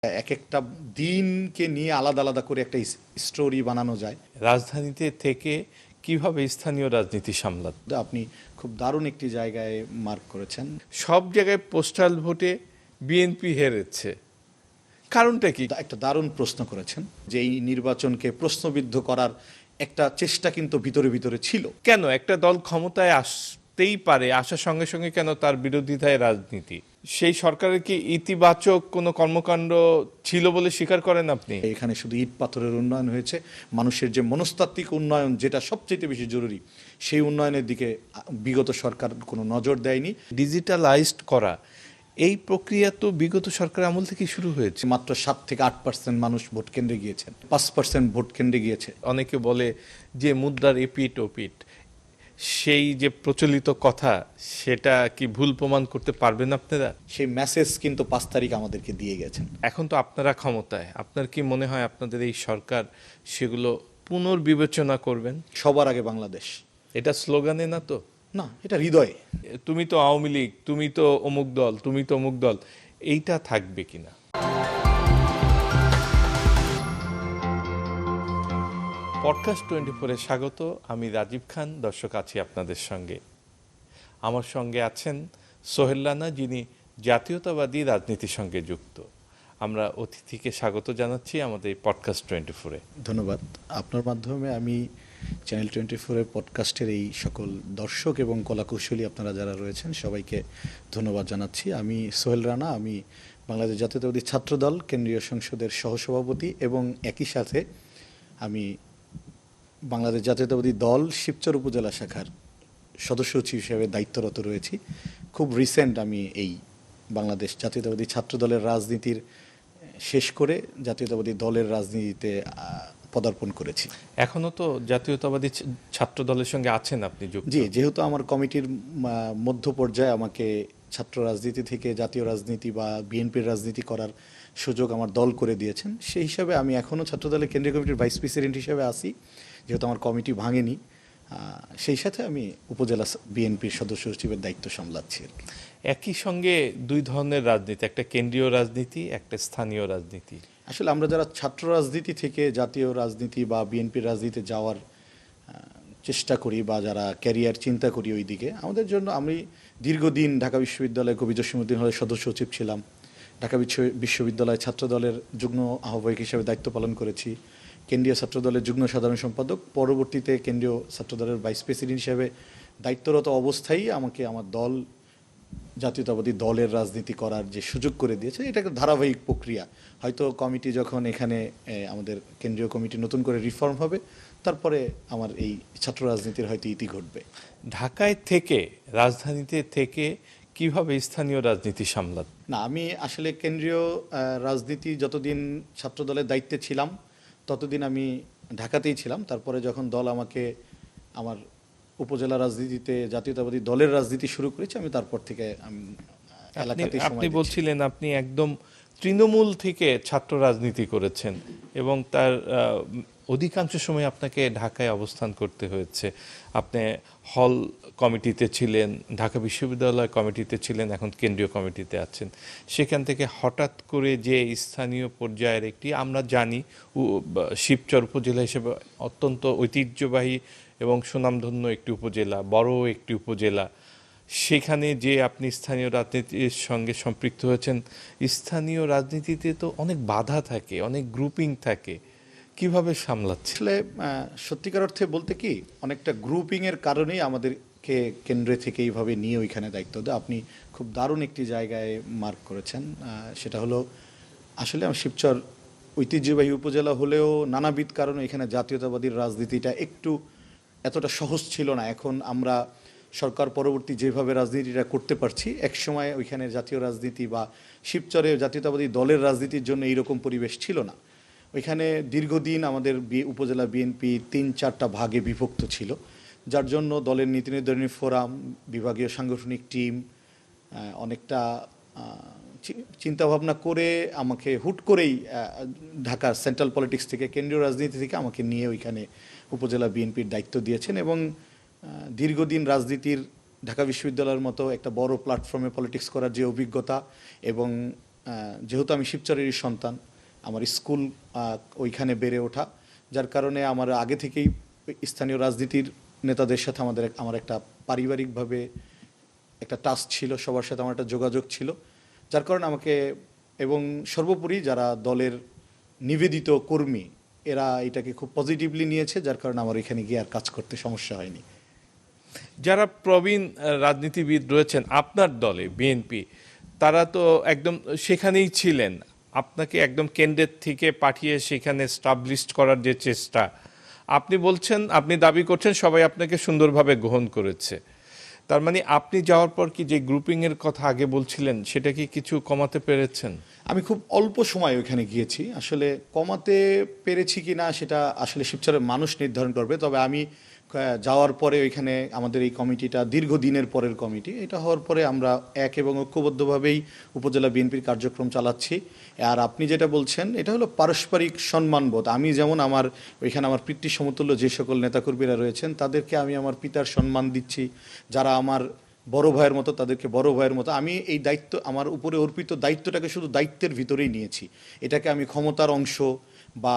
একেকটা দিনকে নিয়ে আলাদা আলাদা করে একটা স্টোরি বানানো যায়। রাজধানীতে থেকে কিভাবে স্থানীয় রাজনীতি সামলাতে? আপনি খুব দারুণ একটি জায়গায় মার্ক করেছেন। সব জায়গায় পোস্টাল ভোটে বিএনপি হেরেছে, কারণটা কি? একটা দারুণ প্রশ্ন করেছেন যে এই নির্বাচনকে প্রশ্নবিদ্ধ করার একটা চেষ্টা কিন্তু ভিতরে ভিতরে ছিল। কেন একটা দল ক্ষমতায় আসতেই পারে, আসার সঙ্গে সঙ্গে কেন তার বিরোধিতায় রাজনীতি? সেই সরকারের কি ইতিবাচক কোনো কর্মকাণ্ড ছিল বলে স্বীকার করেন আপনি? এখানে শুধু ইট পাথরের উন্নয়ন হয়েছে, মানুষের যে মনস্তাত্ত্বিক উন্নয়ন যেটা সবচেয়ে বেশি জরুরি, সেই উন্নয়নের দিকে বিগত সরকার কোনো নজর দেয়নি। ডিজিটালাইজড করা এই প্রক্রিয়া তো বিগত সরকার আমল থেকে শুরু হয়েছে। মাত্র 7 থেকে 8% মানুষ ভোট কেন্দ্রে গিয়েছেন, 5% ভোট কেন্দ্রে গিয়েছে। অনেকে বলে যে মুদ্রার এপিঠ ওপিঠ, সেই যে প্রচলিত কথা, সেটা কি ভুল প্রমাণ করতে পারবেন আপনারা? সেই মেসেজ কিন্তু 5 তারিখ আমাদেরকে দিয়ে গেছেন। এখন তো আপনারা ক্ষমতায়, আপনার কি মনে হয় আপনাদের এই সরকার সেগুলো পুনর্বিবেচনা করবেন? সবার আগে বাংলাদেশ, এটা স্লোগানে না তো? না, এটা হৃদয়ে। তুমি তো আওয়ামী লীগ, তুমি তো অমুক দল, তুমি তো অমুক দল, এইটা থাকবে কিনা? পডকাস্ট 24-এ স্বাগত। আমি রাজীব খান, দর্শক আছি আপনাদের সঙ্গে। আমার সঙ্গে আছেন সোহেল রানা, যিনি জাতীয়তাবাদী রাজনীতির সঙ্গে যুক্ত। আমরা অতিথিকে স্বাগত জানাচ্ছি আমাদের পডকাস্ট 24-এ। ধন্যবাদ। আপনার মাধ্যমে আমি চ্যানেল 24-এর পডকাস্টের এই সকল দর্শক এবং কলাকুশলী আপনারা যারা রয়েছেন সবাইকে ধন্যবাদ জানাচ্ছি। আমি সোহেল রানা, আমি বাংলাদেশ জাতীয়তাবাদী ছাত্রদল কেন্দ্রীয় সংসদের সহসভাপতি এবং একই সাথে আমি বাংলাদেশ জাতীয়তাবাদী দল শিবচর উপজেলা শাখার সদস্য সচিব হিসেবে দায়িত্বরত রয়েছি। খুব রিসেন্ট আমি এই বাংলাদেশ জাতীয়তাবাদী ছাত্রদলের রাজনীতির শেষ করে জাতীয়তাবাদী দলের রাজনীতিতে পদার্পণ করেছি। এখনো তো জাতীয়তাবাদী ছাত্র দলের সঙ্গে আছেন আপনি যুক্ত? জি, যেহেতু আমার কমিটির মধ্য পর্যায়ে আমাকে ছাত্র রাজনীতি থেকে জাতীয় রাজনীতি বা বিএনপির রাজনীতি করার সুযোগ আমার দল করে দিয়েছেন, সেই হিসাবে আমি এখনও ছাত্রদলের কেন্দ্রীয় কমিটির ভাইস প্রেসিডেন্ট হিসেবে আছি, যেহেতু আমার কমিটি ভাঙেনি। সেই সাথে আমি উপজেলা বিএনপির সদস্য সচিবের দায়িত্ব সামলাচ্ছি। একই সঙ্গে দুই ধরনের রাজনীতি, একটা কেন্দ্রীয় রাজনীতি, একটা স্থানীয় রাজনীতি। আসলে আমরা যারা ছাত্র রাজনীতি থেকে জাতীয় রাজনীতি বা বিএনপির রাজনীতিতে যাওয়ার চেষ্টা করি বা যারা ক্যারিয়ার চিন্তা করি ওই দিকে, আমাদের জন্য আমি দীর্ঘদিন ঢাকা বিশ্ববিদ্যালয়ে কবি জসিমউদ্দিন হলের সদস্য সচিব ছিলাম, ঢাকা বিশ্ববিদ্যালয় ছাত্রদলের যুগ্ম আহ্বায়ক হিসেবে দায়িত্ব পালন করেছি, কেন্দ্রীয় ছাত্রদলের যুগ্ম সাধারণ সম্পাদক, পরবর্তীতে কেন্দ্রীয় ছাত্রদলের ভাইস প্রেসিডেন্ট হিসেবে দায়িত্বরত অবস্থায় আমাকে আমার দল জাতীয়তাবাদী দলের রাজনীতি করার যে সুযোগ করে দিয়েছে, এটা একটা ধারাবাহিক প্রক্রিয়া। হয়তো কমিটি যখন এখানে আমাদের কেন্দ্রীয় কমিটি নতুন করে রিফর্ম হবে, তারপরে আমার এই ছাত্র রাজনীতির হয়তো ইতি ঘটবে। ঢাকায় থেকে, রাজধানীতে থেকে কিভাবে স্থানীয় রাজনীতি সামলাত? না, আমি আসলে কেন্দ্রীয় রাজনীতি যতদিন ছাত্রদলের দায়িত্বে ছিলাম ততদিন আমি ঢাকাতেই ছিলাম। তারপরে যখন দল আমাকে আমার উপজেলা রাজনীতিতে জাতীয়তাবাদী দলের রাজনীতি শুরু করেছি, আমি তারপর থেকে এলাকাতেই আপনি বলছিলেন আপনি একদম তৃণমূল থেকে ছাত্র রাজনীতি করেছেন এবং তার অধিকাংশ সময় আপনাকে ঢাকায় অবস্থান করতে হয়েছে। আপনি হল কমিটিতে ছিলেন, ঢাকা বিশ্ববিদ্যালয় কমিটিতে ছিলেন, এখন কেন্দ্রীয় কমিটিতে আছেন। সেখান থেকে হঠাৎ করে যে স্থানীয় পর্যায়ের একটি, আমরা জানি শিবচর উপজেলা হিসেবে অত্যন্ত ঐতিহ্যবাহী এবং সুনামধন্য একটি উপজেলা, বড় একটি উপজেলা, সেখানে যে আপনি স্থানীয় রাজনীতির সঙ্গে সম্পৃক্ত হয়েছেন, স্থানীয় রাজনীতিতে তো অনেক বাধা থাকে, অনেক গ্রুপিং থাকে, কিভাবে সামলাচ্ছে? আসলে সত্যিকার অর্থে বলতে কি, অনেকটা গ্রুপিংয়ের কারণেই আমাদেরকে কেন্দ্রে থেকে এইভাবে নিয়ে ওইখানে দায়িত্ব দেয়। আপনি খুব দারুণ একটি জায়গায় মার্ক করেছেন, সেটা হলো আসলে আমার শিবচর ঐতিহ্যবাহী উপজেলা হলেও নানাবিধ কারণে এখানে জাতীয়তাবাদীর রাজনীতিটা একটু এতটা সহজ ছিল না। এখন আমরা সরকার পরবর্তী যেভাবে রাজনীতিটা করতে পারছি, একসময় ওইখানে জাতীয় রাজনীতি বা শিবচরে জাতীয়তাবাদী দলের রাজনীতির জন্য এইরকম পরিবেশ ছিল না। ওইখানে দীর্ঘদিন আমাদের উপজেলা বিএনপি 3-4টা ভাগে বিভক্ত ছিল, যার জন্য দলের নীতি নির্ধারণী ফোরাম, বিভাগীয় সাংগঠনিক টিম অনেকটা চিন্তাভাবনা করে আমাকে হুট করেই ঢাকার সেন্ট্রাল পলিটিক্স থেকে, কেন্দ্রীয় রাজনীতি থেকে আমাকে নিয়ে ওইখানে উপজেলা বিএনপির দায়িত্ব দিয়েছেন। এবং দীর্ঘদিন রাজনীতির ঢাকা বিশ্ববিদ্যালয়ের মতো একটা বড় প্ল্যাটফর্মে পলিটিক্স করার যে অভিজ্ঞতা এবং যেহেতু আমি শিবচরেরই সন্তান, আমার স্কুল ওইখানে বেড়ে ওঠা, যার কারণে আমার আগে থেকেই স্থানীয় রাজনীতির নেতাদের সাথে আমার একটা পারিবারিকভাবে একটা টাচ ছিল, সবার সাথে আমার একটা যোগাযোগ ছিল, যার কারণে আমাকে, এবং সর্বোপরি যারা দলের নিবেদিত কর্মী এরা এটাকে খুব পজিটিভলি নিয়েছে, যার কারণে আমার এখানে গিয়ে আর কাজ করতে সমস্যা হয়নি। যারা প্রবীণ রাজনীতিবিদ রয়েছেন আপনার দলে বিএনপি, তারা তো একদম সেখানেই ছিলেন, আপনাকে একদম কেন্দ্রের থেকে পাঠিয়ে সেখানে স্টাবলিশড করার যে চেষ্টা, আপনি বলছেন, আপনি দাবি করছেন সবাই আপনাকে সুন্দরভাবে গ্রহণ করেছে। তার মানে আপনি যাওয়ার পর কি যে গ্রুপিংয়ের কথা আগে বলছিলেন সেটা কি কিছু কমাতে পেরেছেন? আমি খুব অল্প সময় ওইখানে গিয়েছি, আসলে কমাতে পেরেছি কি না সেটা আসলে শিবচরের মানুষ নির্ধারণ করবে। তবে আমি যাওয়ার পরে ওইখানে আমাদের এই কমিটিটা দীর্ঘদিনের পরের কমিটি, এটা হওয়ার পরে আমরা এক এবং ঐক্যবদ্ধভাবেই উপজেলা বিএনপির কার্যক্রম চালাচ্ছি। আর আপনি যেটা বলছেন এটা হলো পারস্পরিক সম্মানবোধ। আমি যেমন আমার ওইখানে আমার পিতৃ সমতুল্য যে সকল নেতাকর্মীরা রয়েছেন তাদেরকে আমি আমার পিতার সম্মান দিচ্ছি, যারা আমার বড় ভাইয়ের মতো তাদেরকে বড় ভাইয়ের মতো। আমি এই দায়িত্ব, আমার উপরে অর্পিত দায়িত্বটাকে শুধু দায়িত্বের ভিতরেই নিয়েছি, এটাকে আমি ক্ষমতার অংশ বা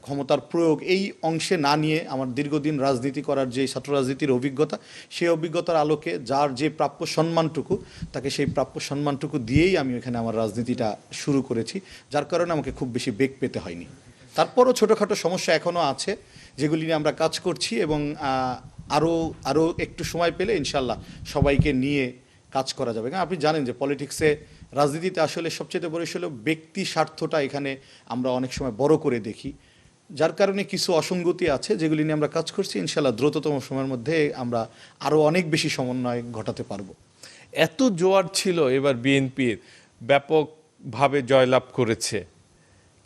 ক্ষমতার প্রয়োগ এই অংশে না নিয়ে আমার দীর্ঘদিন রাজনীতি করার যে ছাত্র রাজনীতির অভিজ্ঞতা, সেই অভিজ্ঞতার আলোকে যার যে প্রাপ্য সম্মানটুকু তাকে সেই প্রাপ্য সম্মানটুকু দিয়েই আমি এখানে আমার রাজনীতিটা শুরু করেছি, যার কারণে আমাকে খুব বেশি বেগ পেতে হয়নি। তারপরও ছোটোখাটো সমস্যা এখনও আছে যেগুলি নিয়ে আমরা কাজ করছি, এবং আরও একটু সময় পেলে ইনশাল্লাহ সবাইকে নিয়ে কাজ করা যাবে। কারণ আপনি জানেন যে পলিটিক্সে, রাজনীতিতে আসলে সবচেয়ে বড় হলো ব্যক্তি স্বার্থটা এখানে আমরা অনেক সময় বড় করে দেখি, যার কারণে কিছু অসঙ্গতি আছে যেগুলি নিয়ে আমরা কাজ করছি। ইনশাল্লাহ দ্রুততম সময়ের মধ্যে আমরা আরও অনেক বেশি সমন্বয় ঘটাতে পারবো। এত জোয়ার ছিল এবার বিএনপির, ব্যাপকভাবে জয়লাভ করেছে,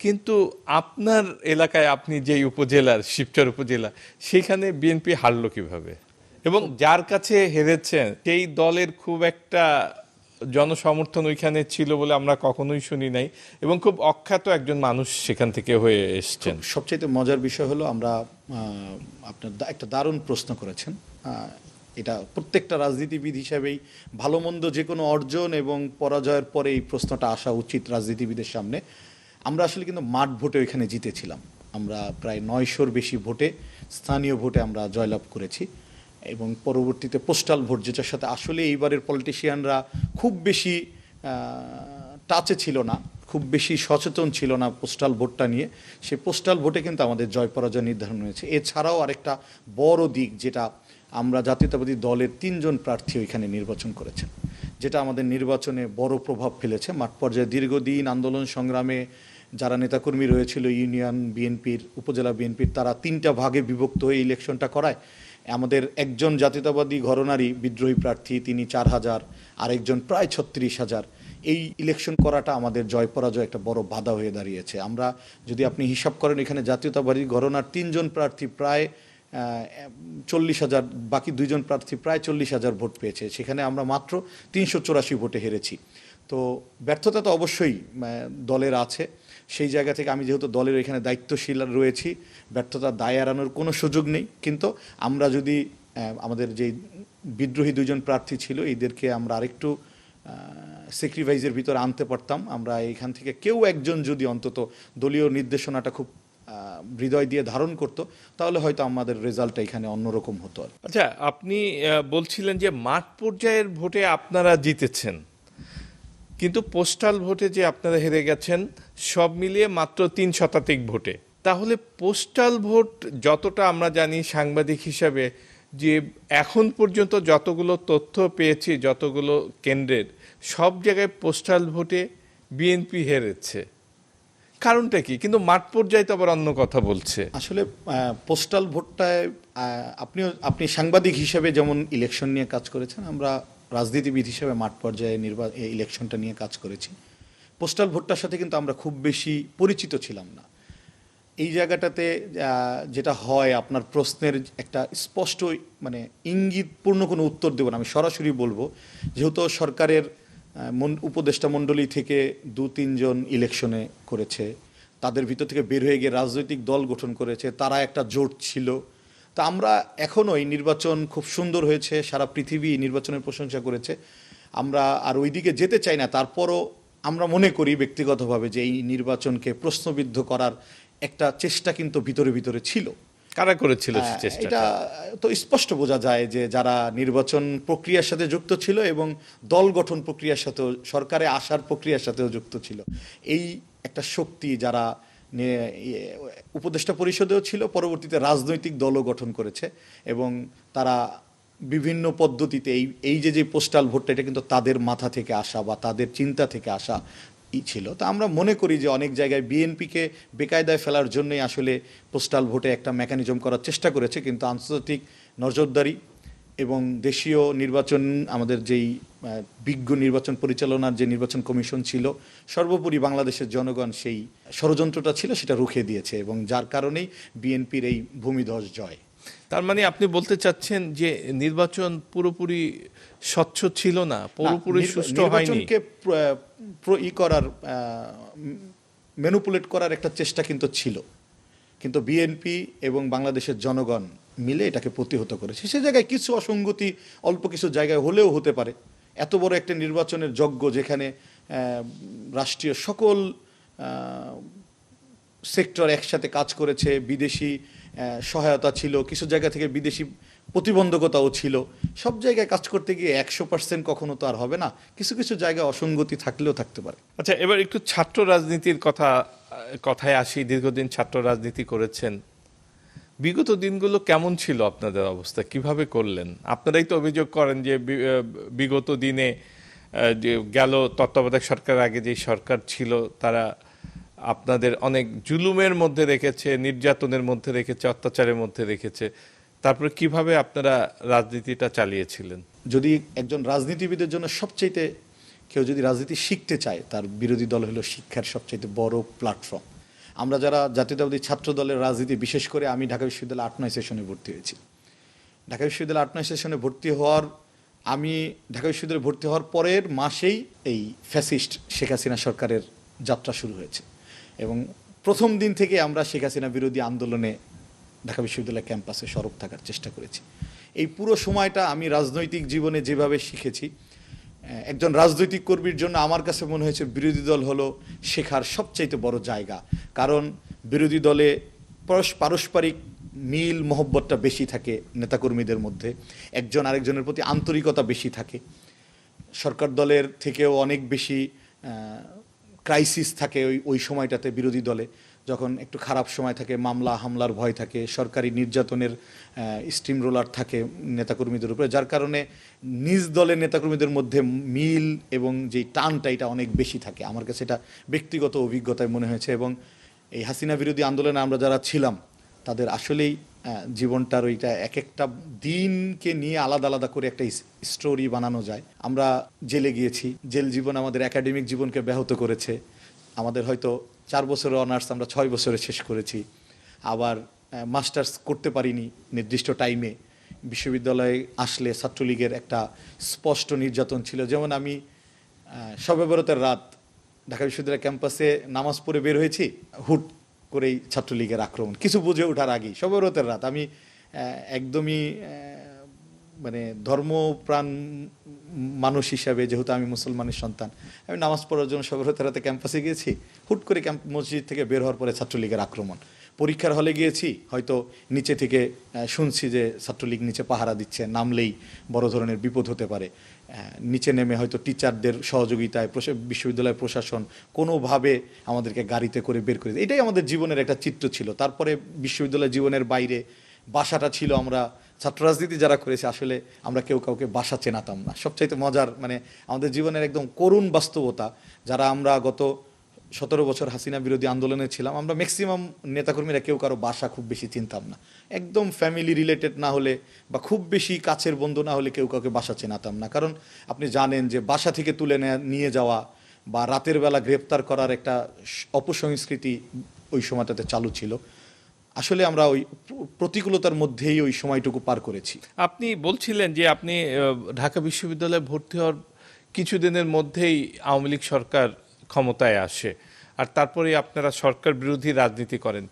কিন্তু আপনার এলাকায় আপনি যেই উপজেলার, শিবচর উপজেলা, সেখানে বিএনপি হারলো কিভাবে? এবং যার কাছে হেরেছেন সেই দলের খুব একটা জনসমর্থন ওইখানে ছিল বলে আমরা কখনোই শুনি নাই, এবং খুব অখ্যাত একজন মানুষ সেখান থেকে হয়ে এসছেন। সবচেয়ে মজার বিষয় হলো আমরা, আপনার একটা দারুণ প্রশ্ন করেছেন। এটা প্রত্যেকটা রাজনীতিবিদ হিসাবেই ভালো মন্দ যে কোনো অর্জন এবং পরাজয়ের পরে এই প্রশ্নটা আসা উচিত রাজনীতিবিদের সামনে। আমরা আসলে কিন্তু মাঠ ভোটে ওইখানে জিতেছিলাম, আমরা প্রায় 900-র বেশি ভোটে, স্থানীয় ভোটে আমরা জয়লাভ করেছি, এবং পরবর্তীতে পোস্টাল ভোট, যেটার সাথে আসলে এইবারের পলিটিশিয়ানরা খুব বেশি টাচে ছিল না, খুব বেশি সচেতন ছিল না পোস্টাল ভোটটা নিয়ে, সেই পোস্টাল ভোটে কিন্তু আমাদের জয় পরাজয় নির্ধারণ হয়েছে। এছাড়াও আরেকটা বড় দিক, যেটা আমরা জাতীয়তাবাদী দলের 3 জন প্রার্থী ওইখানে নির্বাচন করেছেন, যেটা আমাদের নির্বাচনে বড় প্রভাব ফেলেছে। মাঠ পর্যায়ে দীর্ঘদিন আন্দোলন সংগ্রামে যারা নেতাকর্মী রয়েছিল ইউনিয়ন বিএনপির, উপজেলা বিএনপির, তারা 3টা ভাগে বিভক্ত হয়ে ইলেকশনটা করায়। আমাদের একজন জাতীয়তাবাদী ঘরনারী বিদ্রোহী প্রার্থী, তিনি 4000, আরেকজন প্রায় 36,000। এই ইলেকশন করাটা আমাদের জয় পরাজয় একটা বড় বাধা হয়ে দাঁড়িয়েছে। আমরা যদি আপনি হিসাব করেন, এখানে জাতীয়তাবাদী ঘরনার 3 জন প্রার্থী প্রায় 40,000, বাকি 2 জন প্রার্থী প্রায় 40,000 ভোট পেয়েছে, সেখানে আমরা মাত্র 384 ভোটে হেরেছি। তো ব্যর্থতা তো অবশ্যই দলের আছে, সেই জায়গা থেকে আমি যেহেতু দলের এখানে দায়িত্বশীল রয়েছি, ব্যর্থতার দায় এড়ানোর কোনো সুযোগ নেই। কিন্তু আমরা যদি আমাদের যে বিদ্রোহী 2 জন প্রার্থী ছিল এদেরকে আমরা আরেকটু স্যাক্রিফাইসের ভিতরে আনতে পারতাম, আমরা এখান থেকে কেউ একজন যদি অন্তত দলীয় নির্দেশনাটা খুব হৃদয় দিয়ে ধারণ করতো, তাহলে হয়তো আমাদের রেজাল্টটা এখানে অন্যরকম হতো। আচ্ছা, আপনি বলছিলেন যে মাঠ পর্যায়ের ভোটে আপনারা জিতেছেন, কিন্তু পোস্টাল ভোটে যে আপনারা হেরে গেছেন, সব মিলিয়ে মাত্র 3 শতাধিক ভোটে। তাহলে পোস্টাল ভোট যতটা আমরা জানি সাংবাদিক হিসাবে, যে এখন পর্যন্ত যতগুলো তথ্য পেয়েছি, যতগুলো কেন্দ্রের, সব জায়গায় পোস্টাল ভোটে বিএনপি হেরেছে, কারণটা কি? কিন্তু মাঠ পর্যায়ে তো আবার অন্য কথা বলছে। আসলে পোস্টাল ভোটটায় আপনি সাংবাদিক হিসেবে যেমন ইলেকশন নিয়ে কাজ করেছেন, আমরা রাজনীতিবিদ হিসেবে মাঠ পর্যায়ে ইলেকশনটা নিয়ে কাজ করেছি। পোস্টাল ভোটটার সাথে কিন্তু আমরা খুব বেশি পরিচিত ছিলাম না। এই জায়গাটাতে যেটা হয়, আপনার প্রশ্নের একটা স্পষ্ট ইঙ্গিতপূর্ণ কোনো উত্তর দেব না, আমি সরাসরি বলবো, যেহেতু সরকারের উপদেষ্টা মণ্ডলী থেকে 2-3 জন ইলেকশনে করেছে, তাদের ভিতর থেকে বের হয়ে গিয়ে রাজনৈতিক দল গঠন করেছে, তারা একটা জোট ছিল। তা আমরা এখনও এই নির্বাচন খুব সুন্দর হয়েছে, সারা পৃথিবী নির্বাচনের প্রশংসা করেছে, আমরা আর ওই দিকে যেতে চাই না। তারপরও আমরা মনে করি ব্যক্তিগতভাবে যে এই নির্বাচনকে প্রশ্নবিদ্ধ করার একটা চেষ্টা কিন্তু ভিতরে ভিতরে ছিল। কারা করেছিল সেই চেষ্টাটা? এটা তো স্পষ্ট বোঝা যায় যে যারা নির্বাচন প্রক্রিয়ার সাথে যুক্ত ছিল এবং দল গঠন প্রক্রিয়ার সাথেও, সরকারে আসার প্রক্রিয়ার সাথেও যুক্ত ছিল। এই একটা শক্তি যারা উপদেষ্টা পরিষদেও ছিল, পরবর্তীতে রাজনৈতিক দলও গঠন করেছে এবং তারা বিভিন্ন পদ্ধতিতে এই যে পোস্টাল ভোটটা, এটা কিন্তু তাদের মাথা থেকে আসা বা তাদের চিন্তা থেকে আসা ছিল। তা আমরা মনে করি যে অনেক জায়গায় বিএনপিকে বেকায়দায় ফেলার জন্যই আসলে পোস্টাল ভোটে একটা মেকানিজম করার চেষ্টা করেছে, কিন্তু আন্তর্জাতিক নজরদারি এবং দেশীয় নির্বাচন, আমাদের যেই বিজ্ঞ নির্বাচন পরিচালনার যে নির্বাচন কমিশন ছিল, সর্বোপরি বাংলাদেশের জনগণ সেই ষড়যন্ত্রটা ছিল সেটা রুখে দিয়েছে এবং যার কারণেই বিএনপির এই ভূমিধস জয়। তার মানে আপনি বলতে চাচ্ছেন যে নির্বাচন পুরোপুরি স্বচ্ছ ছিল না, পুরোপুরি সুষ্ঠু হয়নি। নির্বাচনকে ম্যানিপুলেট করার একটা চেষ্টা কিন্তু ছিল, কিন্তু বিএনপি এবং বাংলাদেশের জনগণ মিলে এটাকে প্রতিহত করেছে। সে জায়গায় কিছু অসঙ্গতি অল্প কিছু জায়গায় হলেও হতে পারে। এত বড় একটা নির্বাচনের যজ্ঞ, যেখানে রাষ্ট্রীয় সকল সেক্টর একসাথে কাজ করেছে, বিদেশি সহায়তা ছিল, কিছু জায়গা থেকে বিদেশি প্রতিবন্ধকতাও ছিল, সব জায়গায় কাজ করতে গিয়ে 100% কখনো তো আর হবে না, কিছু কিছু জায়গায় অসঙ্গতি থাকলেও থাকতে পারে। আচ্ছা, এবার একটু ছাত্র রাজনীতির কথায় আসি। দীর্ঘদিন ছাত্র রাজনীতি করেছেন, বিগত দিনগুলো কেমন ছিল আপনাদের অবস্থা, কিভাবে করলেন? আপনারাই তো অভিযোগ করেন যে বিগত দিনে যে গেল তত্ত্বাবধায়ক সরকারের আগে যে সরকার ছিল, তারা আপনাদের অনেক জুলুমের মধ্যে রেখেছে, নির্যাতনের মধ্যে রেখেছে, অত্যাচারের মধ্যে রেখেছে। তারপরে কিভাবে আপনারা রাজনীতিটা চালিয়েছিলেন? যদি একজন রাজনীতিবিদের জন্য সবচাইতে, কেউ যদি রাজনীতি শিখতে চায়, তার বিরোধী দল হলো শিক্ষার সবচাইতে বড় প্ল্যাটফর্ম। আমরা যারা জাতীয়তাবাদী ছাত্র দলের রাজনীতি, বিশেষ করে আমি ঢাকা বিশ্ববিদ্যালয়ে 8-9 সেশনে ভর্তি হয়েছি। ঢাকা বিশ্ববিদ্যালয়ে 8-9 সেশনে আমি ঢাকা বিশ্ববিদ্যালয়ে ভর্তি হওয়ার পরের মাসেই এই ফ্যাসিস্ট শেখ হাসিনা সরকারের যাত্রা শুরু হয়েছে এবং প্রথম দিন থেকে আমরা শেখ হাসিনা বিরোধী আন্দোলনে ঢাকা বিশ্ববিদ্যালয় ক্যাম্পাসে সরব থাকার চেষ্টা করেছি। এই পুরো সময়টা আমি রাজনৈতিক জীবনে যেভাবে শিখেছি, একজন রাজনৈতিক কর্মীর জন্য আমার কাছে মনে হয়েছে বিরোধী দল হলো শেখার সবচাইতে বড় জায়গা। কারণ বিরোধী দলে পারস্পরিক মিল মহব্বতটা বেশি থাকে নেতাকর্মীদের মধ্যে, একজন আরেকজনের প্রতি আন্তরিকতা বেশি থাকে। সরকার দলের থেকেও অনেক বেশি ক্রাইসিস থাকে ওই সময়টাতে বিরোধী দলে, যখন একটু খারাপ সময় থাকে, মামলা হামলার ভয় থাকে, সরকারি নির্যাতনের স্টিম রোলার থাকে নেতাকর্মীদের উপরে, যার কারণে নিজ দলের নেতাকর্মীদের মধ্যে মিল এবং যেই টানটা, এটা অনেক বেশি থাকে। আমার কাছে এটা ব্যক্তিগত অভিজ্ঞতায় মনে হয়েছে এবং এই হাসিনা বিরোধী আন্দোলনে আমরা যারা ছিলাম, তাদের আসলেই জীবনটার ওইটা এক একটা দিনকে নিয়ে আলাদা আলাদা করে একটা স্টোরি বানানো যায়। আমরা জেলে গিয়েছি, জেল জীবন আমাদের একাডেমিক জীবনকে ব্যাহত করেছে। আমাদের হয়তো 4 বছরের অনার্স আমরা 6 বছরে শেষ করেছি, আবার মাস্টার্স করতে পারিনি নির্দিষ্ট টাইমে। বিশ্ববিদ্যালয়ে আসলে ছাত্রলীগের একটা স্পষ্ট নির্যাতন ছিল। যেমন আমি শবে বরাতের রাত ঢাকা বিশ্ববিদ্যালয় ক্যাম্পাসে নামাজ পড়ে বের হয়েছি, হুট করেই ছাত্রলীগের আক্রমণ, কিছু বুঝে ওঠার আগেই, শবে বরাতের রাত। আমি একদমই মানে ধর্মপ্রাণ মানুষ হিসাবে, যেহেতু আমি মুসলমানের সন্তান, আমি নামাজ পড়ার জন্য শবে বরাতের রাতে ক্যাম্পাসে গিয়েছি, হুট করে মসজিদ থেকে বের হওয়ার পরে ছাত্রলীগের আক্রমণ। পরীক্ষার হলে গিয়েছি, হয়তো নিচে থেকে শুনছি যে ছাত্রলীগ নিচে পাহারা দিচ্ছে, নামলেই বড় ধরনের বিপদ হতে পারে। নিচে নেমে হয়তো টিচারদের সহযোগিতায় বিশ্ববিদ্যালয় প্রশাসন কোনোভাবে আমাদেরকে গাড়িতে করে বের করে দেয়। এটাই আমাদের জীবনের একটা চিত্র ছিল। তারপরে বিশ্ববিদ্যালয় জীবনের বাইরে বাসাটা ছিল, আমরা ছাত্র রাজনীতি যারা করেছে, আসলে আমরা কেউ কাউকে বাসা চেনাতাম না। সবচাইতে মজার, মানে আমাদের জীবনের একদম করুণ বাস্তবতা, যারা আমরা গত 17 বছর হাসিনা বিরোধী আন্দোলনে ছিলাম, আমরা ম্যাক্সিমাম নেতাকর্মীরা কেউ কারো বাসা খুব বেশি চিনতাম না। একদম ফ্যামিলি রিলেটেড না হলে বা খুব বেশি কাছের বন্ধু না হলে কেউ কাউকে বাসা চেনাতাম না। কারণ আপনি জানেন যে বাসা থেকে তুলে নিয়ে যাওয়া বা রাতের বেলা গ্রেপ্তার করার একটা অপসংস্কৃতি ওই সময়টাতে চালু ছিল। আসলে আমরা ওই প্রতিকূলতার মধ্যেই ওই সময়টুকু পার করেছি। আপনি বলছিলেন যে আপনি ঢাকা বিশ্ববিদ্যালয়ে ভর্তি হওয়ার কিছুদিনের মধ্যেই আওয়ামী লীগ সরকার ক্ষমতায় আসে, আর তারপরে আপনারা সরকার বিরোধী রাজনীতি করেন।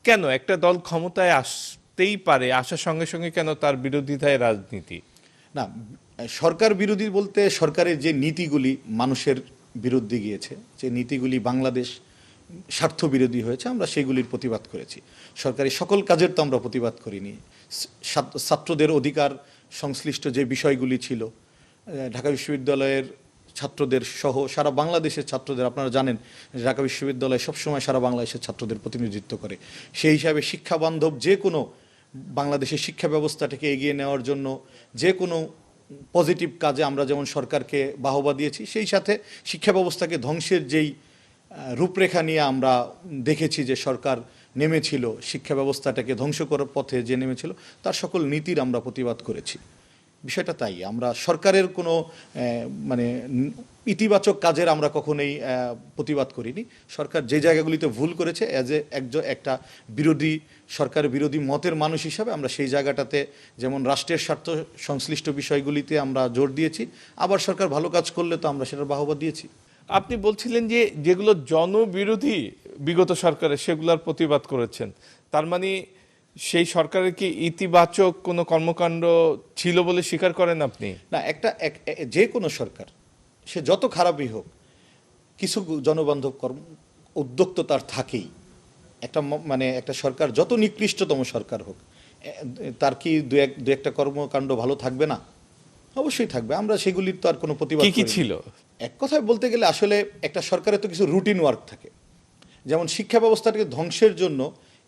কেন একটা দল ক্ষমতায় আসতেই পারে, আসার সঙ্গে সঙ্গে কেন তার বিরোধিতায় রাজনীতি? না, সরকার বিরোধী বলতে সরকারের যে নীতিগুলি মানুষের বিরুদ্ধে গিয়েছে, যে নীতিগুলি বাংলাদেশ স্বার্থ বিরোধী হয়েছে, আমরা সেগুলির প্রতিবাদ করেছি। সরকারি সকল কাজের তো আমরা প্রতিবাদ করিনি। ছাত্রদের অধিকার সংশ্লিষ্ট যে বিষয়গুলি ছিল, ঢাকা বিশ্ববিদ্যালয়ের ছাত্রদের সহ সারা বাংলাদেশের ছাত্রদের, আপনারা জানেন ঢাকা বিশ্ববিদ্যালয় সবসময় সারা বাংলাদেশের ছাত্রদের প্রতিনিধিত্ব করে। সেই হিসাবে শিক্ষা বান্ধব যে কোনো বাংলাদেশের শিক্ষা ব্যবস্থাটাকে এগিয়ে নেওয়ার জন্য যে কোনো পজিটিভ কাজে আমরা যেমন সরকারকে বাহবা দিয়েছি, সেই সাথে শিক্ষা ব্যবস্থাকে ধ্বংসের যেই রূপরেখা নিয়ে আমরা দেখেছি যে সরকার নেমেছিল, শিক্ষা ব্যবস্থাটাকে ধ্বংস করার পথে যে নেমেছিল, তার সকল নীতির আমরা প্রতিবাদ করেছি। বিষয়টা তাই, আমরা সরকারের কোনো মানে ইতিবাচক কাজের আমরা কখনোই প্রতিবাদ করিনি। সরকার যে জায়গাগুলিতে ভুল করেছে, অ্যাজ এ একটা বিরোধী সরকার বিরোধী মতের মানুষ হিসাবে আমরা সেই জায়গাটাতে যেমন রাষ্ট্রের স্বার্থ সংশ্লিষ্ট বিষয়গুলিতে আমরা জোর দিয়েছি, আবার সরকার ভালো কাজ করলে তো আমরা সেটার বাহবা দিয়েছি। আপনি বলছিলেন যে যেগুলো জনবিরোধী বিগত সরকারের, সেগুলোর প্রতিবাদ করেছেন। তার মানে সেই সরকারের কি ইতিবাচক কোনো কর্মকাণ্ড ছিল বলে স্বীকার করেন আপনি? না, যে কোনো সরকার সে যত খারাপই হোক, কিছু জনবান্ধব উদ্যোগ তো তার থাকেই। মানে একটা সরকার যত নিকৃষ্টতম সরকার হোক, তার কি দু একটা কর্মকাণ্ড ভালো থাকবে না? অবশ্যই থাকবে। আমরা সেগুলির তো আর কোনো প্রতিবাদ কি ছিল? এক কথায় বলতে গেলে আসলে একটা সরকারের তো কিছু রুটিন ওয়ার্ক থাকে। যেমন শিক্ষা ব্যবস্থাটাকে ধ্বংসের জন্য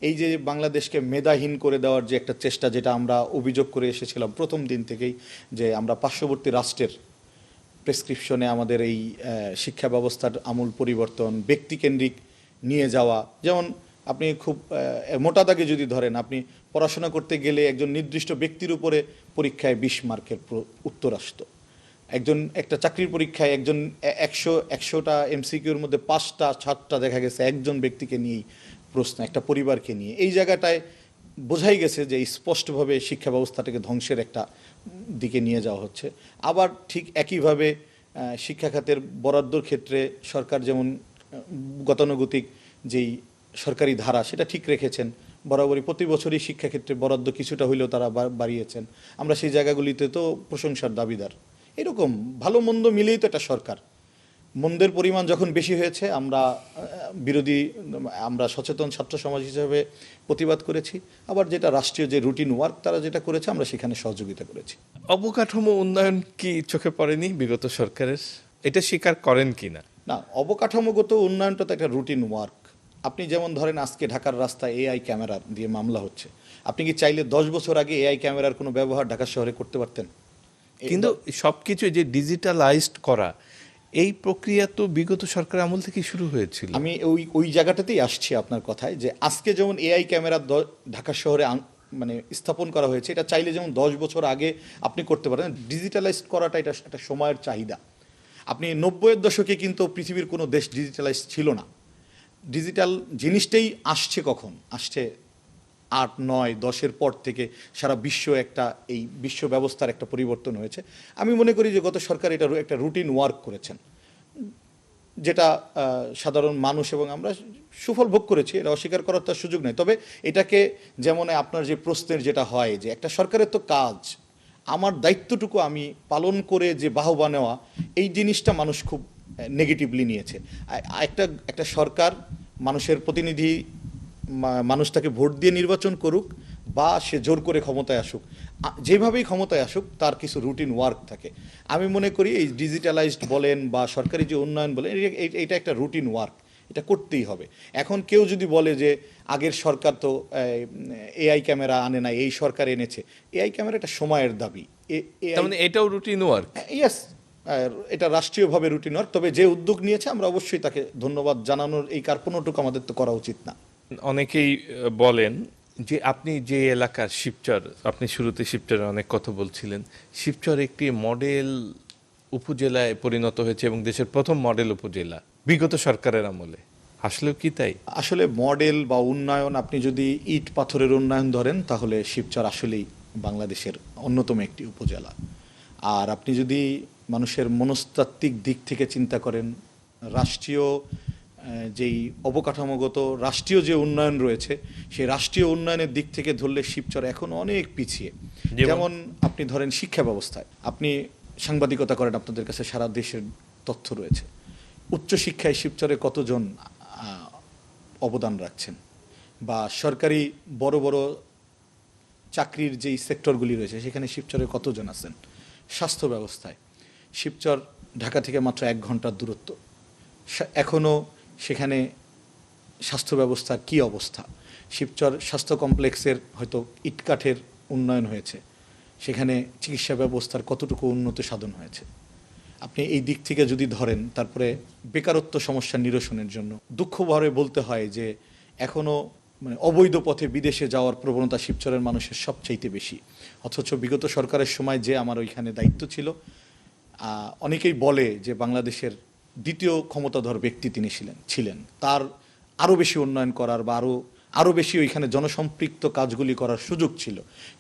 এই যে বাংলাদেশকে মেধাহীন করে দেওয়ার যে একটা চেষ্টা, যেটা আমরা অভিযোগ করে এসেছিলাম প্রথম দিন থেকেই, যে আমরা পার্শ্ববর্তী রাষ্ট্রের প্রেসক্রিপশনে আমাদের এই শিক্ষা ব্যবস্থার আমূল পরিবর্তন, ব্যক্তিকেন্দ্রিক নিয়ে যাওয়া। যেমন আপনি খুব মোটা দাগে যদি ধরেন, আপনি পড়াশোনা করতে গেলে একজন নির্দিষ্ট ব্যক্তির উপরে পরীক্ষায় 20 মার্কের উত্তর আসতো। একটা চাকরির পরীক্ষায় একজন 100টা এমসিকিউর মধ্যে 5টা 7টা দেখা গেছে একজন ব্যক্তিকে নিয়েই প্রশ্ন, একটা পরিবারকে নিয়ে। এই জায়গাটায় বোঝাই গেছে যে স্পষ্টভাবে শিক্ষা ব্যবস্থাটাকে ধ্বংসের একটা দিকে নিয়ে যাওয়া হচ্ছে। আবার ঠিক একইভাবে শিক্ষা খাতের বরাদ্দর ক্ষেত্রে সরকার যেমন গতানুগতিক যেই সরকারি ধারা সেটা ঠিক রেখেছেন, বরাবরই প্রতি বছরই শিক্ষাক্ষেত্রে বরাদ্দ কিছুটা হইলেও তারা বাড়িয়েছেন। আমরা সেই জায়গাগুলিতে তো প্রশংসার দাবিদার। এরকম ভালো মন্দ মিলেই তো একটা সরকার। মন্দের পরিমাণ যখন বেশি হয়েছে, আমরা সচেতন ছাত্র সমাজ হিসেবে প্রতিবাদ করেছি। আবার যেটা রাষ্ট্রীয় যে রুটিন ওয়ার্ক তারা যেটা করেছে, আমরা সেখানে সহযোগিতা করেছি। অবকাঠামো উন্নয়ন কি চোখে পড়েনি বিগত সরকারের? এটা স্বীকার করেন কিনা? না, অবকাঠামোগত উন্নয়নটা তো একটা রুটিন ওয়ার্ক। আপনি যেমন ধরেন আজকে ঢাকার রাস্তায় এআই ক্যামেরা দিয়ে মামলা হচ্ছে। আপনি কি চাইলে 10 বছর আগে এআই ক্যামেরার কোনো ব্যবহার ঢাকা শহরে করতে পারতেন? কিন্তু সবকিছু যে ডিজিটালাইজড করা, এই প্রক্রিয়া তো বিগত সরকার আমল থেকে শুরু হয়েছিল। আমি ওই জায়গাটাতেই আসছি আপনার কথায়, যে আজকে যেমন এআই ক্যামেরা ঢাকা শহরে মানে স্থাপন করা হয়েছে, এটা চাইলে যেমন 10 বছর আগে আপনি করতে পারেন। ডিজিটালাইজড করাটা এটা একটা সময়ের চাহিদা। আপনি 90-এর দশকে কিন্তু পৃথিবীর কোনো দেশ ডিজিটালাইজ ছিল না। ডিজিটাল জিনিসটাই আসছে কখন? আসছে 8, 9, 10-এর পর থেকে সারা বিশ্ব এই বিশ্ব ব্যবস্থার একটা পরিবর্তন হয়েছে। আমি মনে করি যে গত সরকার এটা একটা রুটিন ওয়ার্ক করেছেন, যেটা সাধারণ মানুষ এবং আমরা সুফল ভোগ করেছি, এটা অস্বীকার করার তার সুযোগ নেই। তবে এটাকে যেমন আপনার যে প্রশ্নের যেটা হয়, যে একটা সরকারের তো কাজ, আমার দায়িত্বটুকু আমি পালন করে যে বাহবা নেওয়া, এই জিনিসটা মানুষ খুব নেগেটিভলি নিয়েছে। একটা সরকার মানুষের প্রতিনিধি, মানুষ তাকে ভোট দিয়ে নির্বাচন করুক বা সে জোর করে ক্ষমতায় আসুক, যেভাবেই ক্ষমতায় আসুক তার কিছু রুটিন ওয়ার্ক থাকে। আমি মনে করি এই ডিজিটালাইজড বলেন বা সরকারি যে উন্নয়ন বলেন, এটা একটা রুটিন ওয়ার্ক, এটা করতেই হবে। এখন কেউ যদি বলে যে আগের সরকার তো এআই ক্যামেরা আনে না, এই সরকার এনেছে, এআই ক্যামেরা একটা সময়ের দাবি। মানে এটাও রুটিন ওয়ার্ক? ইয়েস, এটা রাষ্ট্রীয়ভাবে রুটিন ওয়ার্ক। তবে যে উদ্যোগ নিয়েছে আমরা অবশ্যই তাকে ধন্যবাদ জানানোর এই কার্পণ্যটুকু আমাদের তো করা উচিত না। অনেকেই বলেন যে আপনি যে এলাকার শিবচর, আপনি শুরুতে শিবচরের অনেক কথা বলছিলেন, শিবচর একটি মডেল উপজেলায় পরিণত হয়েছে এবং দেশের প্রথম মডেল উপজেলা বিগত সরকারের আমলে। আসলেও কি তাই? আসলে মডেল বা উন্নয়ন, আপনি যদি ইট পাথরের উন্নয়ন ধরেন, তাহলে শিবচর আসলেই বাংলাদেশের অন্যতম একটি উপজেলা। আর আপনি যদি মানুষের মনস্তাত্ত্বিক দিক থেকে চিন্তা করেন, রাষ্ট্রীয় যেই অবকাঠামোগত রাষ্ট্রীয় যে উন্নয়ন রয়েছে, সেই রাষ্ট্রীয় উন্নয়নের দিক থেকে ধরলে শিবচর এখন অনেক পিছিয়ে। যেমন আপনি ধরেন শিক্ষা ব্যবস্থায়, আপনি সাংবাদিকতা করেন, আপনাদের কাছে সারা দেশের তথ্য রয়েছে। উচ্চশিক্ষায় শিবচরে কতজন অবদান রাখছেন, বা সরকারি বড় বড় চাকরির যেই সেক্টরগুলি রয়েছে সেখানে শিবচরে কতজন আছেন, স্বাস্থ্য ব্যবস্থায় শিবচর ঢাকা থেকে মাত্র 1 ঘন্টার দূরত্ব, এখনও সেখানে স্বাস্থ্য ব্যবস্থার কী অবস্থা। শিবচর স্বাস্থ্য কমপ্লেক্সের হয়তো ইটকাঠের উন্নয়ন হয়েছে, সেখানে চিকিৎসা ব্যবস্থার কতটুকু উন্নতি সাধন হয়েছে। আপনি এই দিক থেকে যদি ধরেন, তারপরে বেকারত্ব সমস্যা নিরসনের জন্য দুঃখভরে বলতে হয় যে এখনও মানে অবৈধ পথে বিদেশে যাওয়ার প্রবণতা শিবচরের মানুষের সবচাইতে বেশি। অথচ বিগত সরকারের সময় যে আমার ওইখানে দায়িত্ব ছিল, অনেকেই বলে যে বাংলাদেশের দ্বিতীয় ক্ষমতাধর ব্যক্তি তিনি ছিলেন, তার আরও বেশি উন্নয়ন করার বা আরও বেশি ওইখানে জনসম্পৃক্ত কাজগুলি করার সুযোগ ছিল।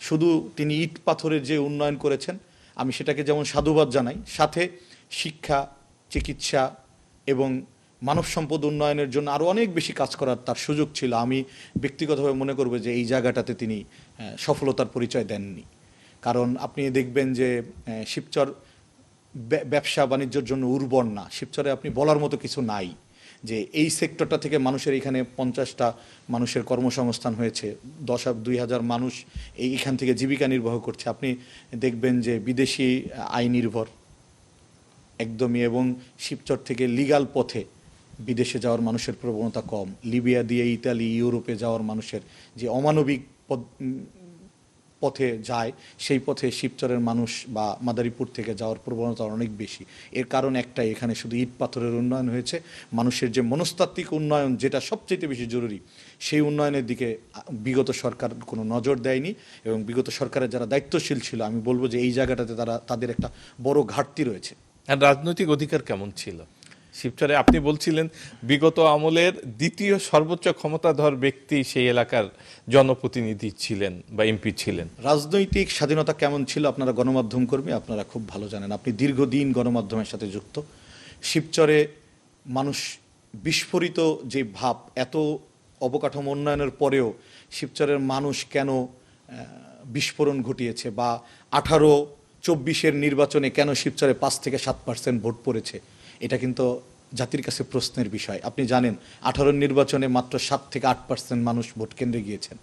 শুধু তিনি ইট পাথরের যে উন্নয়ন করেছেন, আমি সেটাকে যেমন সাধুবাদ জানাই, সাথে শিক্ষা, চিকিৎসা এবং মানব সম্পদ উন্নয়নের জন্য আরও অনেক বেশি কাজ করার তার সুযোগ ছিল। আমি ব্যক্তিগতভাবে মনে করব যে এই জায়গাটাতে তিনি সফলতার পরিচয় দেননি। কারণ আপনি দেখবেন যে শিবচর ব্যবসা বাণিজ্যের জন্য উর্বর না। শিবচরে আপনি বলার মতো কিছু নাই যে এই সেক্টরটা থেকে মানুষের এখানে 50টা মানুষের কর্মসংস্থান হয়েছে, 2,000 মানুষ এইখান থেকে জীবিকা নির্বাহ করছে। আপনি দেখবেন যে বিদেশি আয় নির্ভর একদমই, এবং শিবচর থেকে লিগ্যাল পথে বিদেশে যাওয়ার মানুষের প্রবণতা কম। লিবিয়া দিয়ে ইতালি, ইউরোপে যাওয়ার মানুষের যে অমানবিক পথে যায়, সেই পথে শিবচরের মানুষ বা মাদারীপুর থেকে যাওয়ার প্রবণতা অনেক বেশি। এর কারণ একটাই, এখানে শুধু ইট পাথরের উন্নয়ন হয়েছে। মানুষের যে মনস্তাত্ত্বিক উন্নয়ন, যেটা সবচেয়ে বেশি জরুরি, সেই উন্নয়নের দিকে বিগত সরকার কোনো নজর দেয়নি। এবং বিগত সরকারের যারা দায়িত্বশীল ছিল, আমি বলবো যে এই জায়গাটাতে তাদের একটা বড় ঘাটতি রয়েছে। আর রাজনৈতিক অধিকার কেমন ছিল শিবচরে? আপনি বলছিলেন বিগত আমলের দ্বিতীয় সর্বোচ্চ ক্ষমতাধর ব্যক্তি সেই এলাকার জনপ্রতিনিধি ছিলেন বা এমপি ছিলেন। রাজনৈতিক স্বাধীনতা কেমন ছিল আপনারা গণমাধ্যম কর্মী, আপনারা খুব ভালো জানেন। আপনি দীর্ঘদিন গণমাধ্যমের সাথে যুক্ত। শিবচরে মানুষ বিস্ফোরিত যে ভাব, এত অবকাঠামো উন্নয়নের পরেও শিবচরের মানুষ কেন বিস্ফোরণ ঘটিয়েছে, বা 18-24 নির্বাচনে কেন শিবচরে 5 থেকে 7% ভোট পড়েছে, এটা কিন্তু জাতির কাছে প্রশ্নের বিষয়। আপনি জানেন 18 নির্বাচনে মাত্র 7 থেকে 8% মানুষ ভোট কেন্দ্রে গিয়েছেন,